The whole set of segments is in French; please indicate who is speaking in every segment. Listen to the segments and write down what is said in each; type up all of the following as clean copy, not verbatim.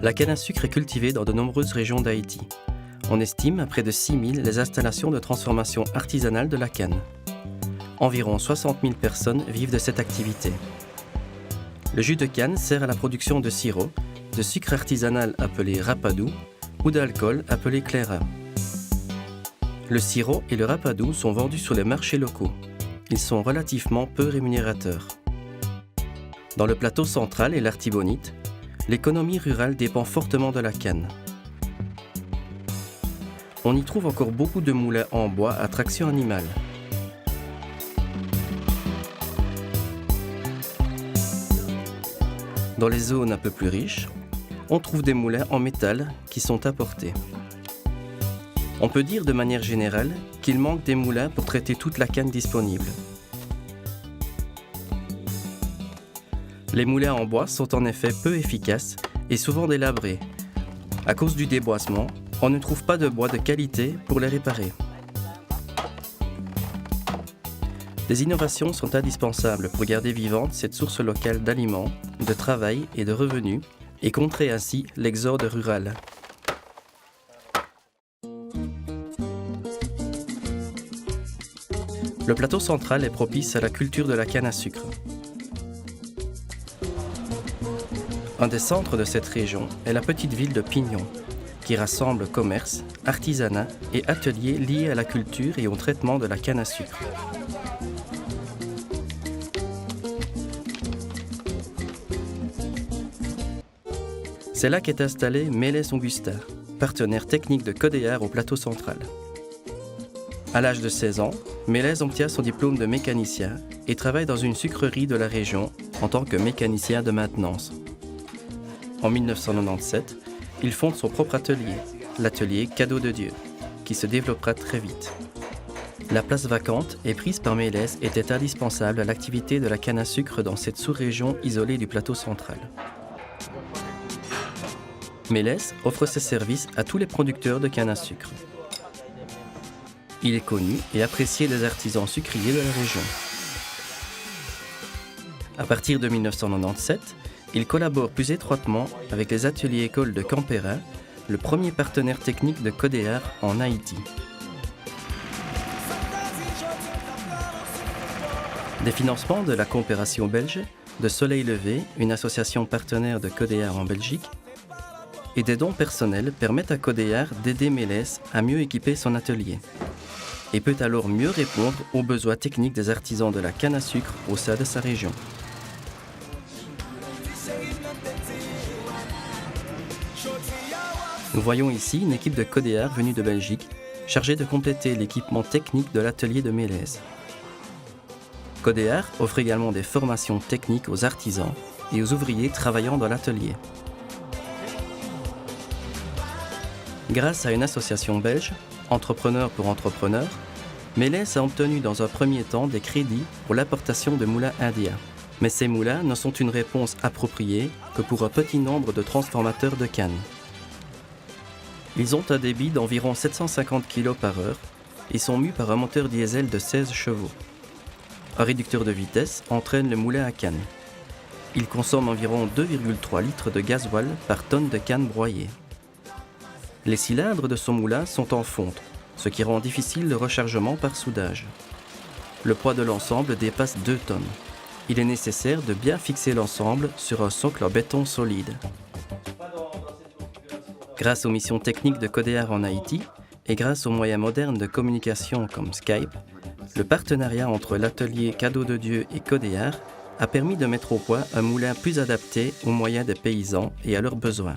Speaker 1: La canne à sucre est cultivée dans de nombreuses régions d'Haïti. On estime à près de 6 000 les installations de transformation artisanale de la canne. Environ 60 000 personnes vivent de cette activité. Le jus de canne sert à la production de sirop, de sucre artisanal appelé rapadou ou d'alcool appelé claira. Le sirop et le rapadou sont vendus sur les marchés locaux. Ils sont relativement peu rémunérateurs. Dans le plateau central et l'Artibonite, l'économie rurale dépend fortement de la canne. On y trouve encore beaucoup de moulins en bois à traction animale. Dans les zones un peu plus riches, on trouve des moulins en métal qui sont apportés. On peut dire de manière générale qu'il manque des moulins pour traiter toute la canne disponible. Les moulins en bois sont en effet peu efficaces et souvent délabrés. À cause du déboisement, on ne trouve pas de bois de qualité pour les réparer. Des innovations sont indispensables pour garder vivante cette source locale d'aliments, de travail et de revenus et contrer ainsi l'exode rural. Le plateau central est propice à la culture de la canne à sucre. Un des centres de cette région est la petite ville de Pignon, qui rassemble commerce, artisanat et ateliers liés à la culture et au traitement de la canne à sucre. C'est là qu'est installé Mélès Augustin, partenaire technique de Codéar au plateau central. À l'âge de 16 ans, Mélès obtient son diplôme de mécanicien et travaille dans une sucrerie de la région en tant que mécanicien de maintenance. En 1997, il fonde son propre atelier, l'atelier Cadeau de Dieu, qui se développera très vite. La place vacante et prise par Mélès était indispensable à l'activité de la canne à sucre dans cette sous-région isolée du plateau central. Mélès offre ses services à tous les producteurs de canne à sucre. Il est connu et apprécié des artisans sucriers de la région. À partir de 1997, il collabore plus étroitement avec les ateliers écoles de Campera, le premier partenaire technique de Codéar en Haïti. Des financements de la coopération belge, de Soleil Levé, une association partenaire de Codéar en Belgique, et des dons personnels permettent à Codéar d'aider Mélès à mieux équiper son atelier et peut alors mieux répondre aux besoins techniques des artisans de la canne à sucre au sein de sa région. Nous voyons ici une équipe de Codéar venue de Belgique, chargée de compléter l'équipement technique de l'atelier de Mélès. Codéar offre également des formations techniques aux artisans et aux ouvriers travaillant dans l'atelier. Grâce à une association belge, Entrepreneurs pour Entrepreneurs, Mélès a obtenu dans un premier temps des crédits pour l'importation de moulins indiens. Mais ces moulins ne sont une réponse appropriée que pour un petit nombre de transformateurs de canne. Ils ont un débit d'environ 750 kg par heure et sont mus par un moteur diesel de 16 chevaux. Un réducteur de vitesse entraîne le moulin à canne. Il consomme environ 2,3 litres de gasoil par tonne de canne broyée. Les cylindres de son moulin sont en fonte, ce qui rend difficile le rechargement par soudage. Le poids de l'ensemble dépasse 2 tonnes. Il est nécessaire de bien fixer l'ensemble sur un socle en béton solide. Grâce aux missions techniques de Codéar en Haïti et grâce aux moyens modernes de communication comme Skype, le partenariat entre l'atelier Cadeau de Dieu et Codéar a permis de mettre au point un moulin plus adapté aux moyens des paysans et à leurs besoins.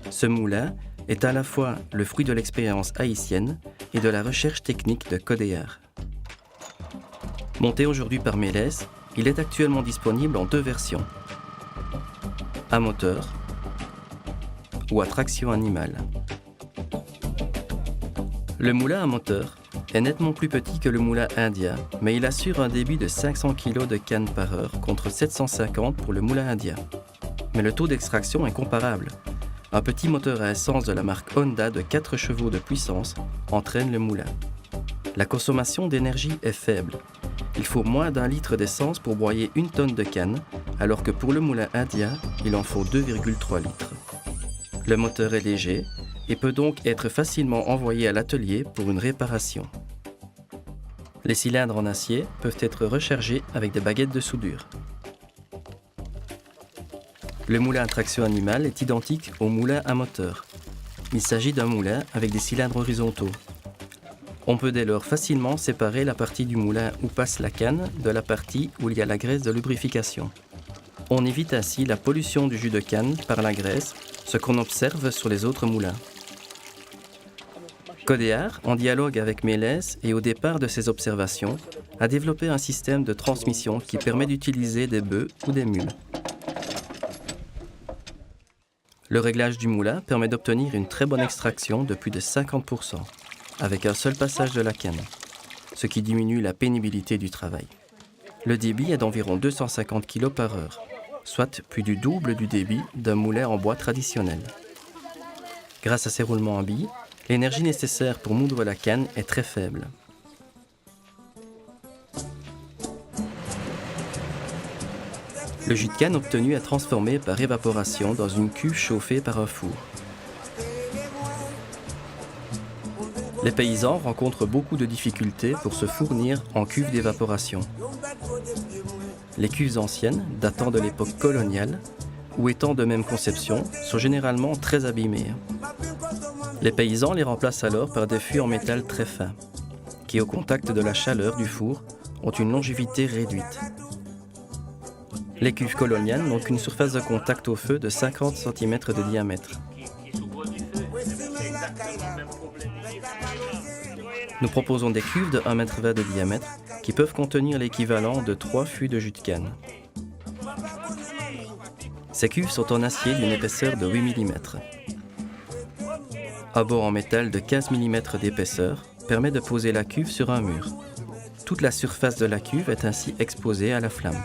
Speaker 1: Ce moulin est à la fois le fruit de l'expérience haïtienne et de la recherche technique de Codéar. Monté aujourd'hui par Mélès, il est actuellement disponible en 2 versions, à moteur ou à traction animale. Le moulin à moteur est nettement plus petit que le moulin indien, mais il assure un débit de 500 kg de canne par heure contre 750 pour le moulin indien. Mais le taux d'extraction est comparable. Un petit moteur à essence de la marque Honda de 4 chevaux de puissance entraîne le moulin. La consommation d'énergie est faible. Il faut moins d'1 litre d'essence pour broyer 1 tonne de canne, alors que pour le moulin indien, il en faut 2,3 litres. Le moteur est léger et peut donc être facilement envoyé à l'atelier pour une réparation. Les cylindres en acier peuvent être rechargés avec des baguettes de soudure. Le moulin à traction animale est identique au moulin à moteur. Il s'agit d'un moulin avec des cylindres horizontaux. On peut dès lors facilement séparer la partie du moulin où passe la canne de la partie où il y a la graisse de lubrification. On évite ainsi la pollution du jus de canne par la graisse, ce qu'on observe sur les autres moulins. Codéar, en dialogue avec Mélès et au départ de ses observations, a développé un système de transmission qui permet d'utiliser des bœufs ou des mules. Le réglage du moulin permet d'obtenir une très bonne extraction de plus de 50%, avec un seul passage de la canne, ce qui diminue la pénibilité du travail. Le débit est d'environ 250 kg par heure, soit plus du double du débit d'un moulin en bois traditionnel. Grâce à ces roulements en billes, l'énergie nécessaire pour moudre la canne est très faible. Le jus de canne obtenu est transformé par évaporation dans une cuve chauffée par un four. Les paysans rencontrent beaucoup de difficultés pour se fournir en cuve d'évaporation. Les cuves anciennes, datant de l'époque coloniale, ou étant de même conception, sont généralement très abîmées. Les paysans les remplacent alors par des fûts en métal très fin, qui au contact de la chaleur du four ont une longévité réduite. Les cuves coloniales n'ont qu'une surface de contact au feu de 50 cm de diamètre. Nous proposons des cuves de 1,20 m de diamètre qui peuvent contenir l'équivalent de 3 fûts de jus de canne. Ces cuves sont en acier d'une épaisseur de 8 mm. Un bord en métal de 15 mm d'épaisseur permet de poser la cuve sur un mur. Toute la surface de la cuve est ainsi exposée à la flamme.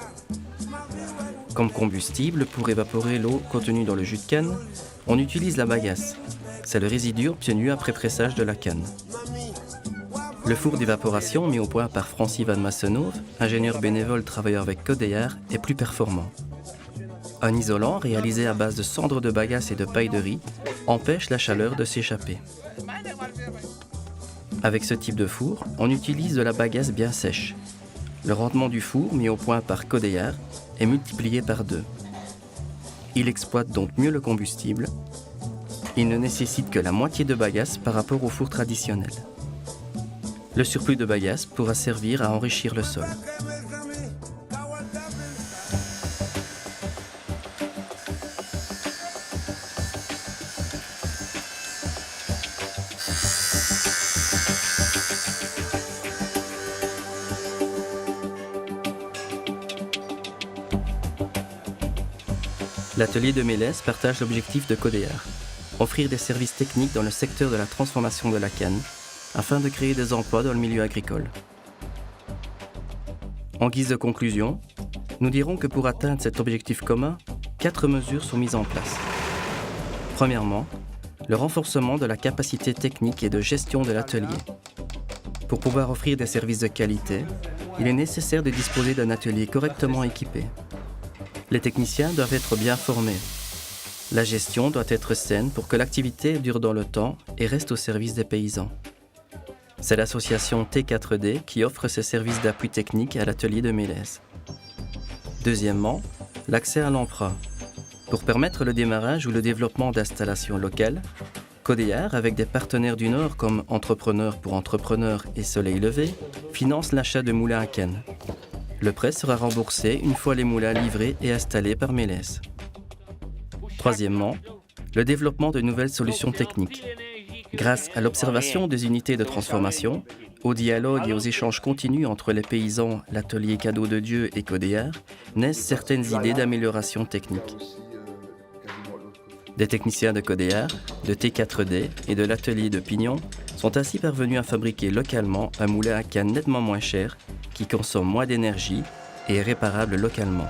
Speaker 1: Comme combustible, pour évaporer l'eau contenue dans le jus de canne, on utilise la bagasse. C'est le résidu obtenu après pressage de la canne. Le four d'évaporation mis au point par Francis Van Massenhove, ingénieur bénévole travaillant avec Codéar, est plus performant. Un isolant réalisé à base de cendres de bagasse et de paille de riz empêche la chaleur de s'échapper. Avec ce type de four, on utilise de la bagasse bien sèche. Le rendement du four mis au point par Codéar est multiplié par 2. Il exploite donc mieux le combustible. Il ne nécessite que la moitié de bagasse par rapport au four traditionnel. Le surplus de bagasse pourra servir à enrichir le sol. L'atelier de Mélès partage l'objectif de Codéar, offrir des services techniques dans le secteur de la transformation de la canne, afin de créer des emplois dans le milieu agricole. En guise de conclusion, nous dirons que pour atteindre cet objectif commun, 4 mesures sont mises en place. Premièrement, le renforcement de la capacité technique et de gestion de l'atelier. Pour pouvoir offrir des services de qualité, il est nécessaire de disposer d'un atelier correctement équipé. Les techniciens doivent être bien formés. La gestion doit être saine pour que l'activité dure dans le temps et reste au service des paysans. C'est l'association T4D qui offre ses services d'appui technique à l'atelier de Mélès. Deuxièmement, l'accès à l'emprunt. Pour permettre le démarrage ou le développement d'installations locales, Codéar, avec des partenaires du Nord comme Entrepreneurs pour Entrepreneurs et Soleil Levé, finance l'achat de moulins à canne. Le prêt sera remboursé une fois les moulins livrés et installés par Mélès. Troisièmement, le développement de nouvelles solutions techniques. Grâce à l'observation des unités de transformation, au dialogue et aux échanges continus entre les paysans, l'atelier Cadeau de Dieu et Codéar, naissent certaines idées d'amélioration technique. Des techniciens de Codéar, de T4D et de l'atelier de Pignon sont ainsi parvenus à fabriquer localement un moulin à canne nettement moins cher, qui consomme moins d'énergie et est réparable localement.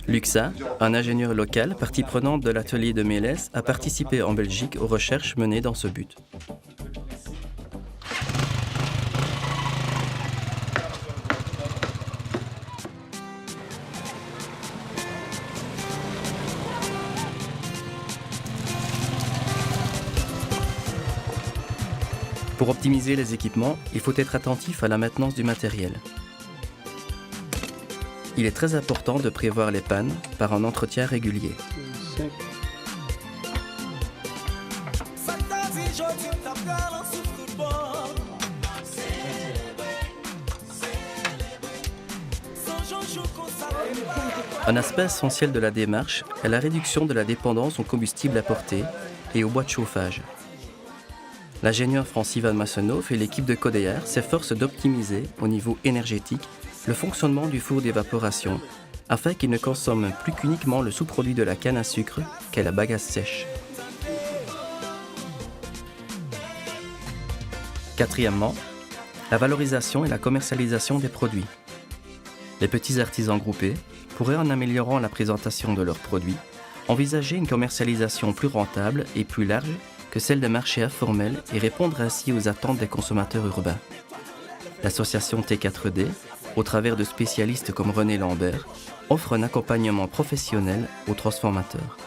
Speaker 1: Luxa, un ingénieur local, partie prenante de l'atelier de Mélès, a participé en Belgique aux recherches menées dans ce but. Pour optimiser les équipements, il faut être attentif à la maintenance du matériel. Il est très important de prévoir les pannes par un entretien régulier. Un aspect essentiel de la démarche est la réduction de la dépendance au combustible apporté et au bois de chauffage. L'ingénieur Francis-Van Massenhoff et l'équipe de Codéar s'efforcent d'optimiser, au niveau énergétique, le fonctionnement du four d'évaporation afin qu'il ne consomme plus qu'uniquement le sous-produit de la canne à sucre qu'est la bagasse sèche. Quatrièmement, la valorisation et la commercialisation des produits. Les petits artisans groupés pourraient, en améliorant la présentation de leurs produits, envisager une commercialisation plus rentable et plus large que celle des marchés informels et répondre ainsi aux attentes des consommateurs urbains. L'association T4D, au travers de spécialistes comme René Lambert, offre un accompagnement professionnel aux transformateurs.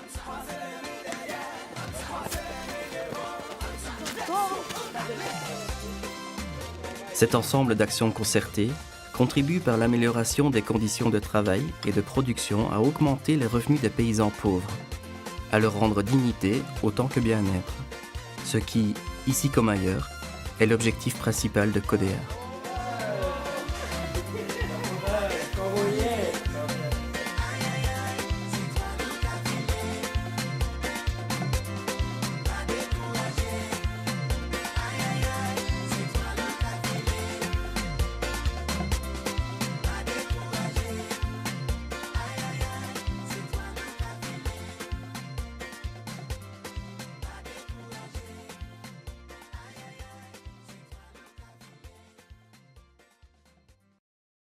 Speaker 1: Cet ensemble d'actions concertées contribue par l'amélioration des conditions de travail et de production à augmenter les revenus des paysans pauvres, à leur rendre dignité autant que bien-être, ce qui, ici comme ailleurs, est l'objectif principal de Codéar.